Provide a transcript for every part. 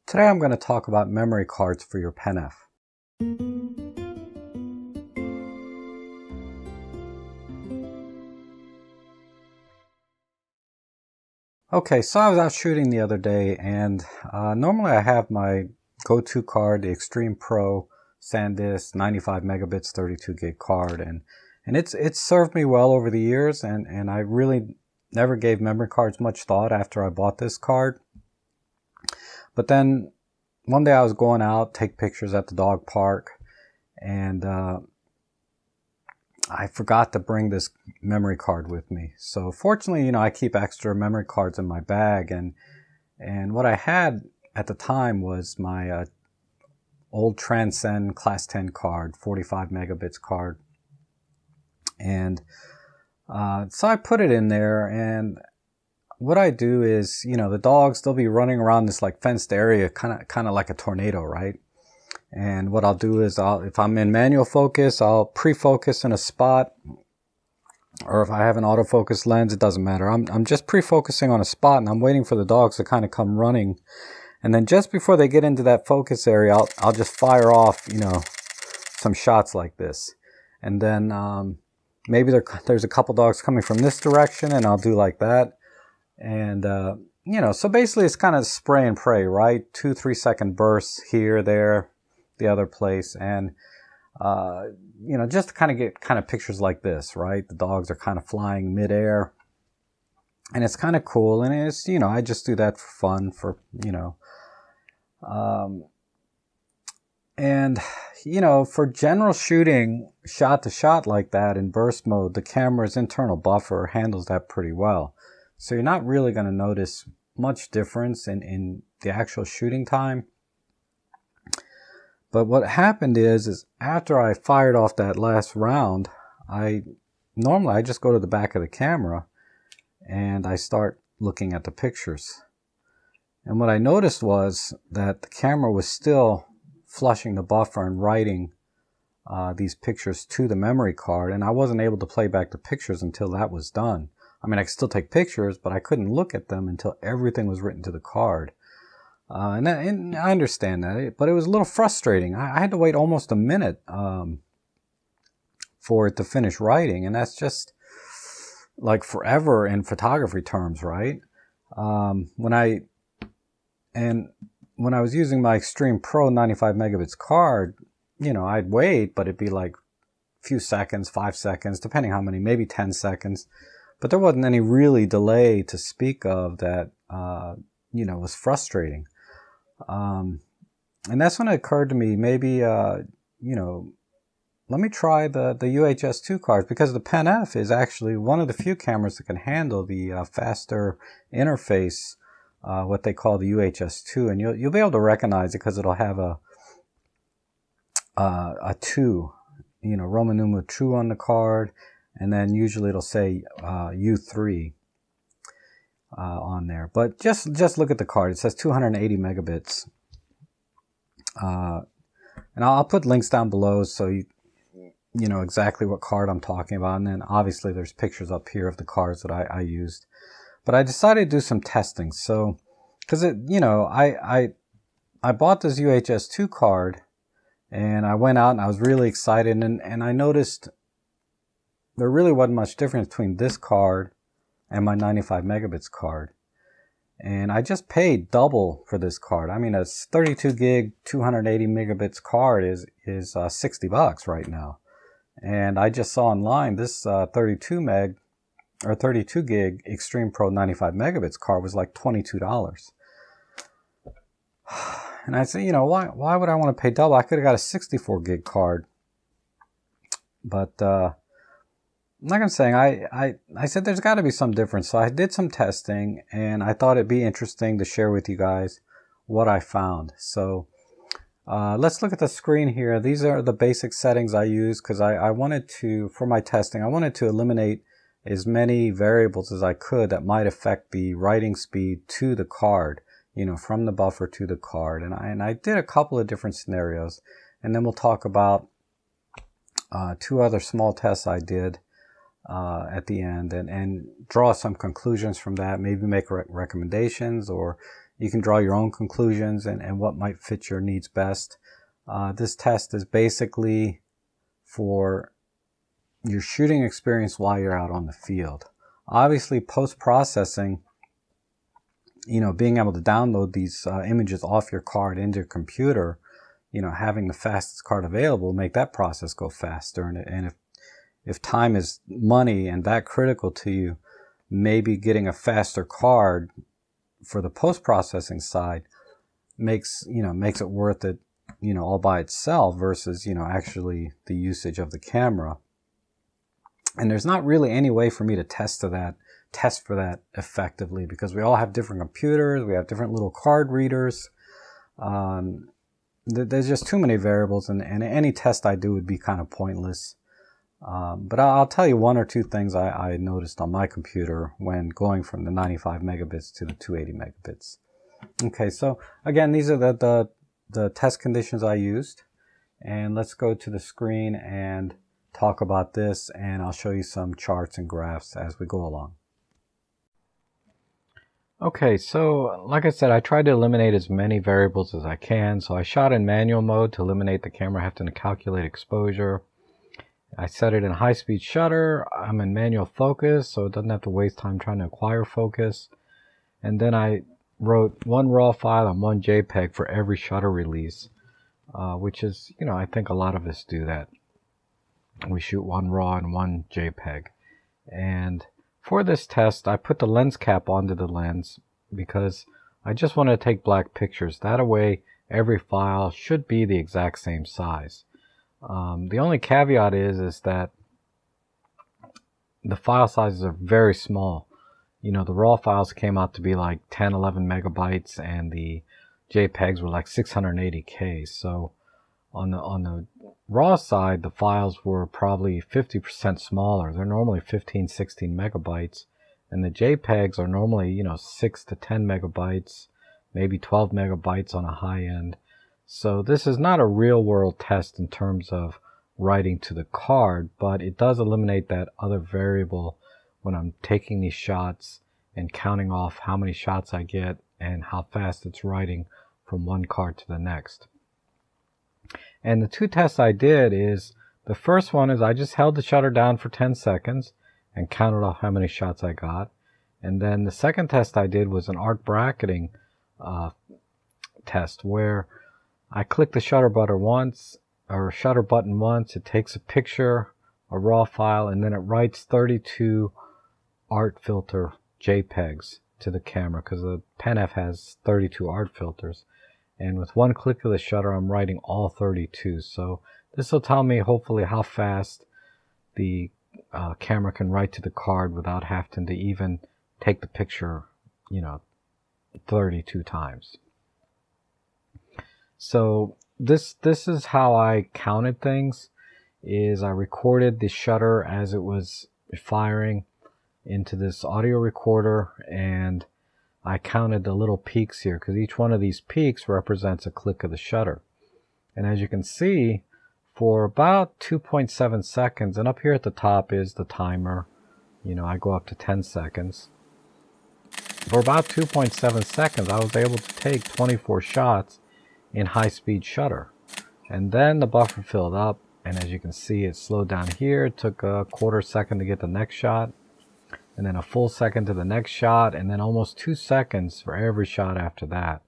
Today I'm going to talk about memory cards for your Pen-F. Okay, so I was out shooting the other day, and normally I have my go-to card, the Extreme Pro Sandisk 95 megabits 32 gig card, and it's served me well over the years, and I really never gave memory cards much thought after I bought this card. But then one day I was going out, take pictures at the dog park, and I forgot to bring this memory card with me. So fortunately, I keep extra memory cards in my bag, and what I had at the time was my old Transcend Class 10 card, 45 megabits card. And so I put it in there, and what I do is, the dogs, they'll be running around this like fenced area, kind of like a tornado, right? And what I'll do is, if I'm in manual focus, I'll pre-focus in a spot, or if I have an autofocus lens, it doesn't matter. I'm just pre-focusing on a spot, and I'm waiting for the dogs to kind of come running. And then just before they get into that focus area, I'll just fire off, some shots like this. And then maybe there's a couple dogs coming from this direction, and I'll do like that. And so basically it's kind of spray and pray, right? 2-3 second bursts here, there, the other place, and just to kind of get kind of pictures like this, right? The dogs are kind of flying midair, and it's kind of cool. And it's, I just do that for fun, and for general shooting, shot to shot like that in burst mode, the camera's internal buffer handles that pretty well. So you're not really going to notice much difference in the actual shooting time. But what happened is after I fired off that last round, normally I just go to the back of the camera and I start looking at the pictures. And what I noticed was that the camera was still flushing the buffer and writing these pictures to the memory card, and I wasn't able to play back the pictures until that was done. I mean, I could still take pictures, but I couldn't look at them until everything was written to the card. And I understand that, but it was a little frustrating. I had to wait almost a minute for it to finish writing, and that's just like forever in photography terms, right? When I was using my Extreme Pro 95 megabits card, I'd wait, but it'd be like a few seconds, 5 seconds, depending how many, maybe 10 seconds. But there wasn't any really delay to speak of that, was frustrating. And that's when it occurred to me, maybe, let me try the UHS-II cards, because the Pen-F is actually one of the few cameras that can handle the faster interface, what they call the UHS-II. And you'll be able to recognize it because it'll have a 2, Roman numeral 2 on the card. And then usually it'll say U3 on there. But just look at the card. It says 280 megabits. And I'll put links down below so you know exactly what card I'm talking about. And then obviously there's pictures up here of the cards that I used. But I decided to do some testing. So, because I bought this UHS-II card, and I went out and I was really excited, and I noticed there really wasn't much difference between this card and my 95 megabits card. And I just paid double for this card. I mean, a 32 gig, 280 megabits card is $60 right now. And I just saw online this 32 gig Extreme Pro 95 megabits card was like $22. And I said, why would I want to pay double? I could have got a 64 gig card. But like I'm saying, I said there's got to be some difference. So I did some testing, and I thought it'd be interesting to share with you guys what I found. So let's look at the screen here. These are the basic settings I use because I wanted to, for my testing, I wanted to eliminate as many variables as I could that might affect the writing speed to the card, from the buffer to the card. And I did a couple of different scenarios, and then we'll talk about 2 other small tests I did at the end, and draw some conclusions from that, maybe make recommendations, or you can draw your own conclusions and what might fit your needs best. This test is basically for your shooting experience while you're out on the field. Obviously, post-processing, being able to download these images off your card into your computer, having the fastest card available, make that process go faster. And if time is money and that critical to you, maybe getting a faster card for the post-processing side makes it worth it, all by itself versus, actually the usage of the camera. And there's not really any way for me to test for that effectively, because we all have different computers, we have different little card readers. There's just too many variables, and any test I do would be kind of pointless. But I'll tell you one or two things I noticed on my computer when going from the 95 megabits to the 280 megabits. Okay, so again, these are the test conditions I used. And let's go to the screen and talk about this, and I'll show you some charts and graphs as we go along. Okay, so like I said, I tried to eliminate as many variables as I can. So I shot in manual mode to eliminate the camera having to calculate exposure. I set it in high-speed shutter. I'm in manual focus, so it doesn't have to waste time trying to acquire focus. And then I wrote one RAW file and one JPEG for every shutter release, which is, I think a lot of us do that. We shoot one RAW and one JPEG. And for this test, I put the lens cap onto the lens because I just want to take black pictures. That way, every file should be the exact same size. The only caveat is that the file sizes are very small. The RAW files came out to be like 10, 11 megabytes, and the JPEGs were like 680K. So on the RAW side, the files were probably 50% smaller. They're normally 15, 16 megabytes, and the JPEGs are normally, 6 to 10 megabytes, maybe 12 megabytes on a high end. So this is not a real world test in terms of writing to the card, but it does eliminate that other variable when I'm taking these shots and counting off how many shots I get and how fast it's writing from one card to the next. And the two tests I did is, the first one is I just held the shutter down for 10 seconds and counted off how many shots I got. And then the second test I did was an arc bracketing test where I click the shutter button once, it takes a picture, a RAW file, and then it writes 32 art filter JPEGs to the camera, because the Pen-F has 32 art filters. And with one click of the shutter, I'm writing all 32. So this will tell me hopefully how fast the camera can write to the card without having to even take the picture, 32 times. So this is how I counted things, is I recorded the shutter as it was firing into this audio recorder, and I counted the little peaks here, because each one of these peaks represents a click of the shutter. And as you can see, for about 2.7 seconds, and up here at the top is the timer, I go up to 10 seconds. For about 2.7 seconds, I was able to take 24 shots in high-speed shutter. And then the buffer filled up, and as you can see, it slowed down here. It took a quarter second to get the next shot, and then a full second to the next shot, and then almost 2 seconds for every shot after that.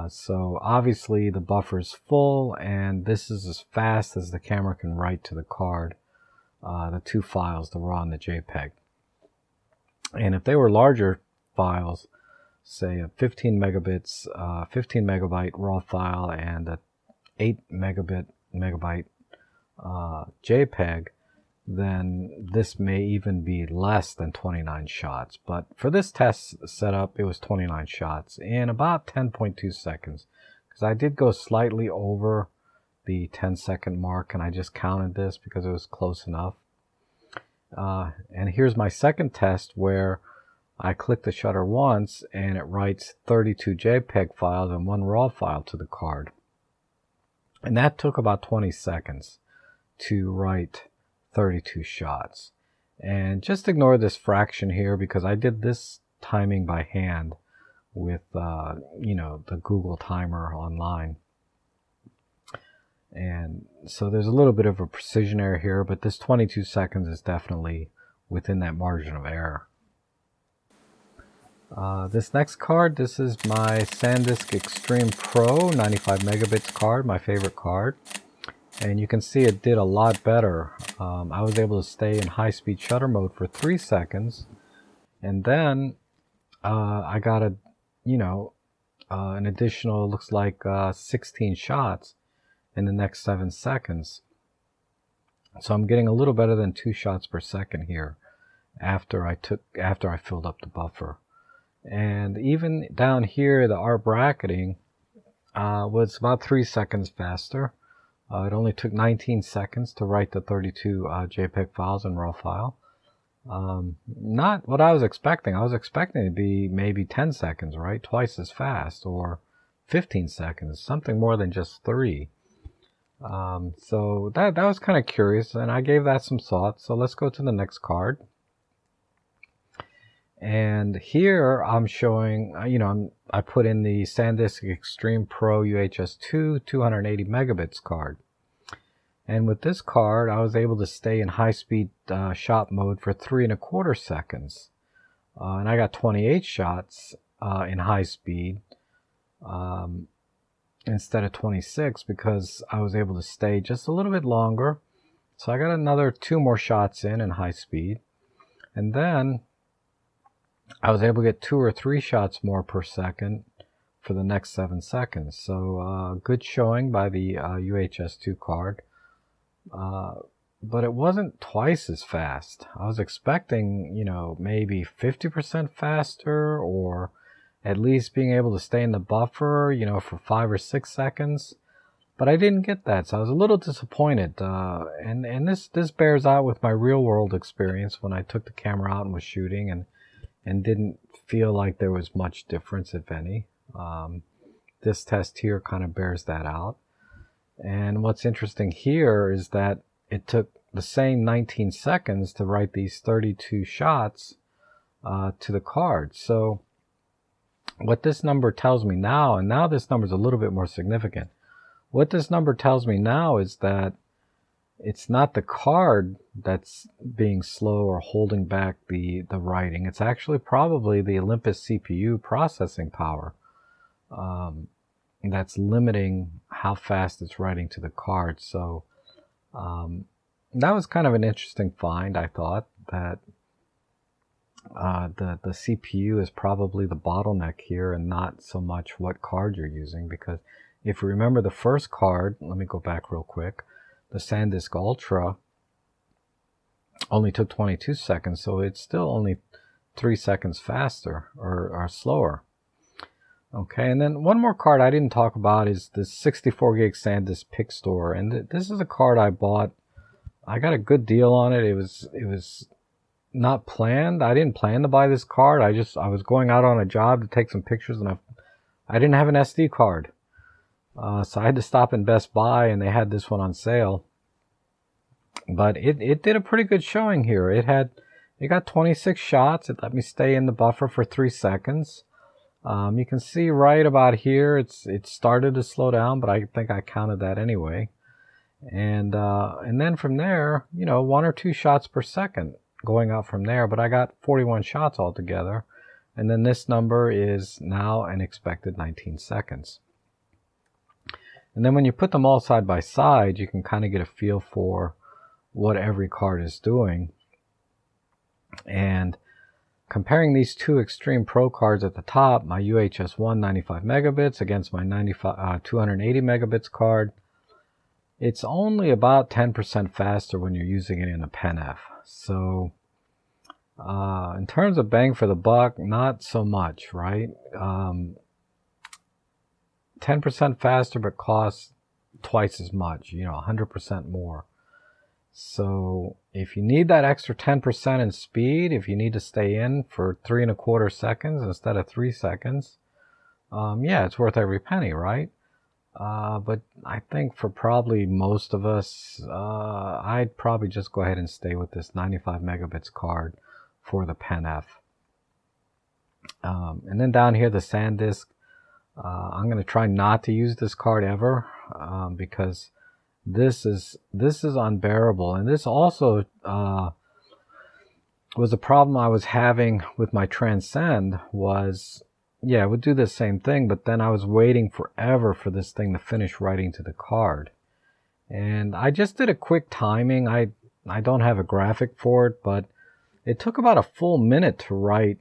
So obviously the buffer is full, and this is as fast as the camera can write to the card, the two files, the RAW and the JPEG. And if they were larger files, say a 15 megabyte RAW file and a 8 megabyte JPEG, then this may even be less than 29 shots. But for this test setup, it was 29 shots in about 10.2 seconds, because I did go slightly over the 10-second mark, and I just counted this because it was close enough. And here's my second test, where I click the shutter once and it writes 32 JPEG files and one RAW file to the card. And that took about 20 seconds to write 32 shots. And just ignore this fraction here, because I did this timing by hand with you know, the Google timer online. And so there's a little bit of a precision error here, but this 22 seconds is definitely within that margin of error. This next card, this is my Sandisk Extreme Pro 95 megabits card, my favorite card. And you can see it did a lot better. I was able to stay in high-speed shutter mode for 3 seconds. And then I got a, you know, an additional, looks like 16 shots in the next 7 seconds. So I'm getting a little better than 2 shots per second here after I filled up the buffer. And even down here, the art bracketing was about 3 seconds faster. It only took 19 seconds to write the 32 JPEG files in RAW file. Not what I was expecting. I was expecting it to be maybe 10 seconds, right? Twice as fast, or 15 seconds, something more than just 3. So that was kind of curious, and I gave that some thought. So let's go to the next card. And here I'm showing, you know, I put in the Sandisk Extreme Pro UHS-II 280 megabits card. And with this card, I was able to stay in high-speed shot mode for 3¼ seconds. And I got 28 shots in high speed instead of 26 because I was able to stay just a little bit longer. So I got another 2 more shots in high speed. And then I was able to get 2 or 3 shots more per second for the next 7 seconds. So good showing by the UHS-II card. But it wasn't twice as fast. I was expecting, you know, maybe 50% faster, or at least being able to stay in the buffer, you know, for 5 or 6 seconds. But I didn't get that, so I was a little disappointed. And this bears out with my real world experience when I took the camera out and was shooting, and didn't feel like there was much difference, if any. This test here kind of bears that out. And what's interesting here is that it took the same 19 seconds to write these 32 shots to the card. So what this number tells me now, and now this number is a little bit more significant. What this number tells me now is that it's not the card that's being slow or holding back the writing. It's actually probably the Olympus CPU processing power that's limiting how fast it's writing to the card. So that was kind of an interesting find. I thought that the CPU is probably the bottleneck here, and not so much what card you're using. Because if you remember the first card, let me go back real quick, the Sandisk Ultra only took 22 seconds, so it's still only 3 seconds faster or slower. Okay, and then one more card I didn't talk about is this 64 gig Sandisk Pixtor, and this is a card I bought. I got a good deal on it. It was not planned. I didn't plan to buy this card. I was going out on a job to take some pictures, and I didn't have an SD card. So I had to stop in Best Buy, and they had this one on sale. But it did a pretty good showing here. It got 26 shots. It let me stay in the buffer for 3 seconds. You can see right about here, it started to slow down, but I think I counted that anyway. And then from there, you know, 1 or 2 shots per second going out from there. But I got 41 shots altogether. And then this number is now an expected 19 seconds. And then when you put them all side by side, you can kind of get a feel for what every card is doing. And comparing these two Extreme Pro cards at the top, my UHS-I 95 megabits against my 280 megabits card, it's only about 10% faster when you're using it in a Pen-F. So in terms of bang for the buck, not so much, right? 10% faster, but costs twice as much, you know, 100% more. So if you need that extra 10% in speed, if you need to stay in for 3¼ seconds instead of 3 seconds, yeah, it's worth every penny, right? But I think for probably most of us, I'd probably just go ahead and stay with this 95 megabits card for the Pen-F. And then down here, the Sandisk. I'm going to try not to use this card ever because this is unbearable. And this also was a problem I was having with my Transcend was, yeah, it would do the same thing, but then I was waiting forever for this thing to finish writing to the card. And I just did a quick timing. I don't have a graphic for it, but it took about a full minute to write,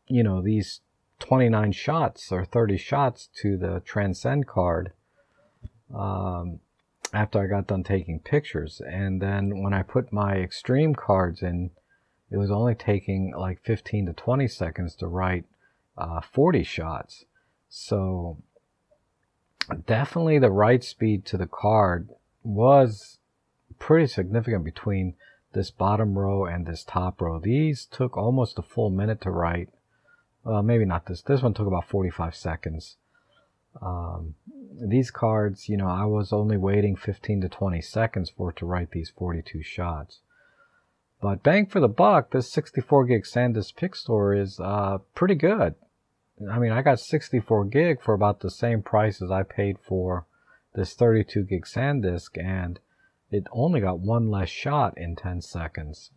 you know, these 29 shots or 30 shots to the Transcend card after I got done taking pictures. And then when I put my Extreme cards in, it was only taking like 15 to 20 seconds to write 40 shots. So definitely the write speed to the card was pretty significant between this bottom row and this top row. These took almost a full minute to write. Maybe not this. This one took about 45 seconds. These cards, you know, I was only waiting 15 to 20 seconds for it to write these 42 shots. But bang for the buck, this 64 gig Sandisk Pixtor is pretty good. I mean, I got 64 gig for about the same price as I paid for this 32 gig Sandisk, and it only got one less shot in 10 seconds.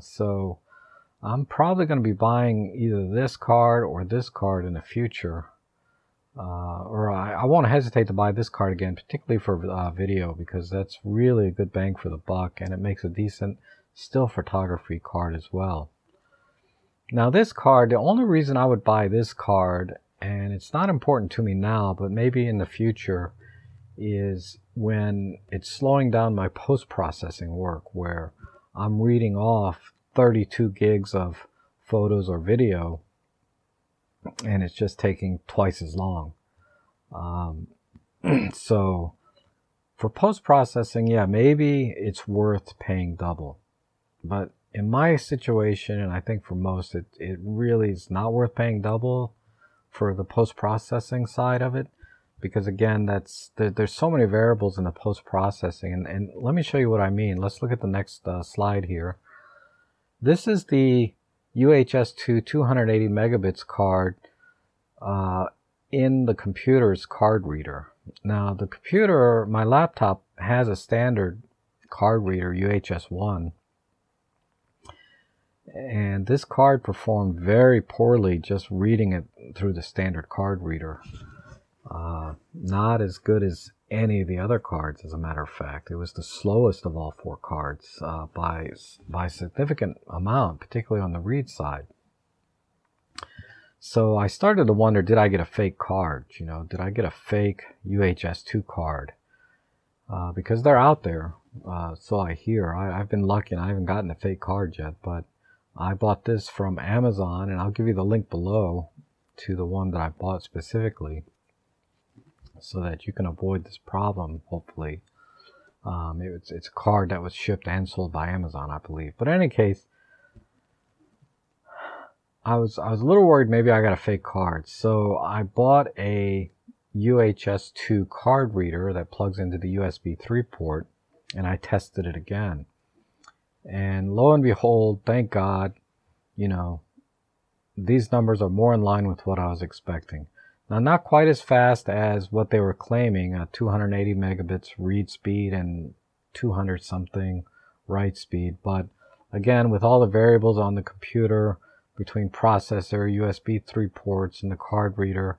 So I'm probably going to be buying either this card or this card in the future. Or I won't hesitate to buy this card again, particularly for video, because that's really a good bang for the buck, and it makes a decent still photography card as well. Now this card, the only reason I would buy this card, and it's not important to me now, but maybe in the future, is when it's slowing down my post-processing work, where I'm reading off 32 gigs of photos or video, and it's just taking twice as long. So for post-processing, yeah, maybe it's worth paying double. But in my situation, and I think for most, it really is not worth paying double for the post-processing side of it. Because again, there's so many variables in the post-processing. And let me show you what I mean. Let's look at the next slide here. This is the UHS-II 280 megabits card in the computer's card reader. Now the computer, my laptop, has a standard card reader, UHS-I, and this card performed very poorly just reading it through the standard card reader. Not as good as any of the other cards, as a matter of fact. It was the slowest of all four cards by a significant amount, particularly on the read side. So I started to wonder, did I get a fake card? You know, did I get a fake UHS-II card? Because they're out there, so I hear. I've been lucky and I haven't gotten a fake card yet, but I bought this from Amazon, and I'll give you the link below to the one that I bought specifically, so that you can avoid this problem, hopefully. It's a card that was shipped and sold by Amazon, I believe. But in any case, I was a little worried maybe I got a fake card. So I bought a UHS-II card reader that plugs into the USB 3 port, and I tested it again. And lo and behold, thank God, you know, these numbers are more in line with what I was expecting. Now, not quite as fast as what they were claiming, 280 megabits read speed and 200 something write speed. But again, with all the variables on the computer between processor, USB 3 ports, and the card reader,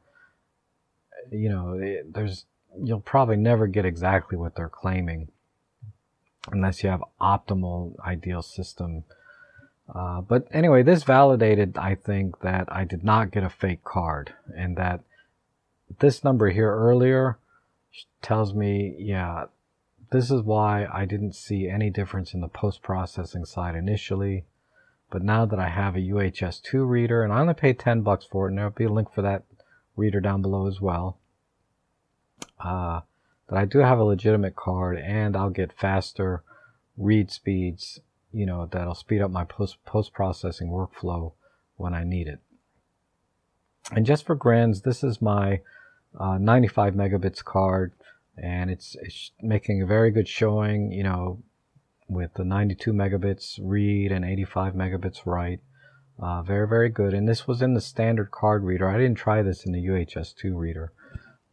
you know, you'll probably never get exactly what they're claiming unless you have optimal ideal system. But anyway, this validated, I think, that I did not get a fake card, and that this number here earlier tells me, yeah, this is why I didn't see any difference in the post-processing side initially. But now that I have a UHS-II reader, and I only paid $10 for it, and there'll be a link for that reader down below as well, that I do have a legitimate card, and I'll get faster read speeds, you know, that'll speed up my post-processing workflow when I need it. And just for grins, this is my 95 megabits card, and it's making a very good showing, you know, with the 92 megabits read and 85 megabits write. Very, very good. And this was in the standard card reader. I didn't try this in the UHS-II reader,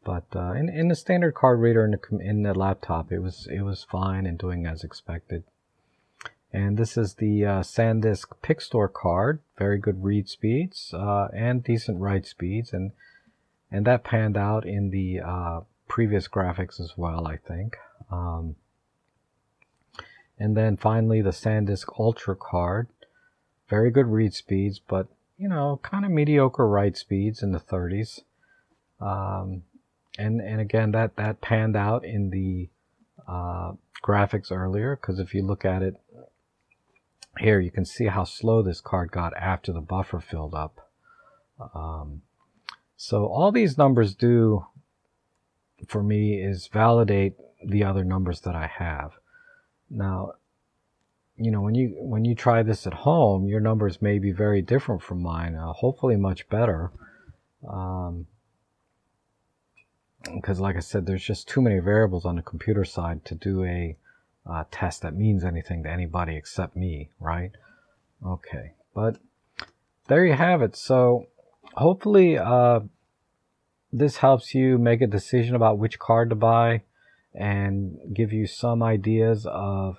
but in the standard card reader in the laptop, it was fine and doing as expected. And this is the Sandisk Pixtor card. Very good read speeds and decent write speeds, and that panned out in the previous graphics as well, I think. And then finally the Sandisk Ultra card. Very good read speeds, but kind of mediocre write speeds in the 30s. And again, that panned out in the graphics earlier, because if you look at it here, you can see how slow this card got after the buffer filled up. So all these numbers do for me is validate the other numbers that I have. Now, when you try this at home, your numbers may be very different from mine. Hopefully much better. Because like I said, there's just too many variables on the computer side to do a test that means anything to anybody except me, right? Okay, but there you have it. So hopefully this helps you make a decision about which card to buy and give you some ideas of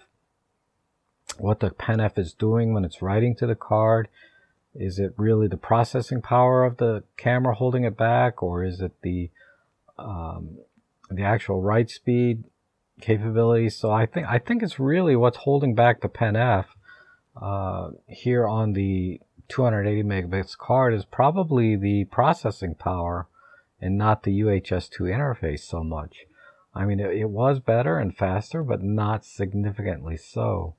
what the Pen-F is doing when it's writing to the card. Is it really the processing power of the camera holding it back, or is it the actual write speed capability? So I think it's really what's holding back the Pen-F here on the 280 megabits card is probably the processing power and not the UHS-II interface so much. I mean, it was better and faster, but not significantly so.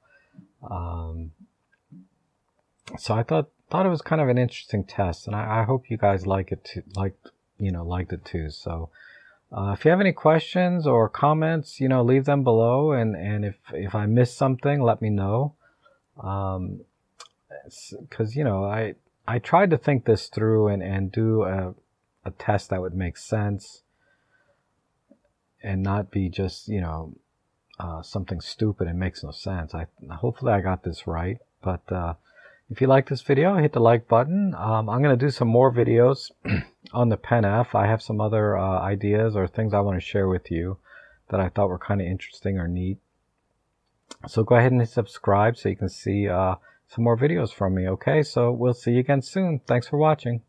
So I thought it was kind of an interesting test, and I hope you guys liked it too. So if you have any questions or comments, leave them below, and if I missed something, let me know. Because I tried to think this through and do a test that would make sense and not be just something stupid and makes no sense. Hopefully I got this right. But if you like this video, hit the like button. I'm going to do some more videos on the Pen-F. I have some other ideas or things I want to share with you that I thought were kind of interesting or neat. So go ahead and hit subscribe so you can see some more videos from me. Okay, so we'll see you again soon. Thanks for watching.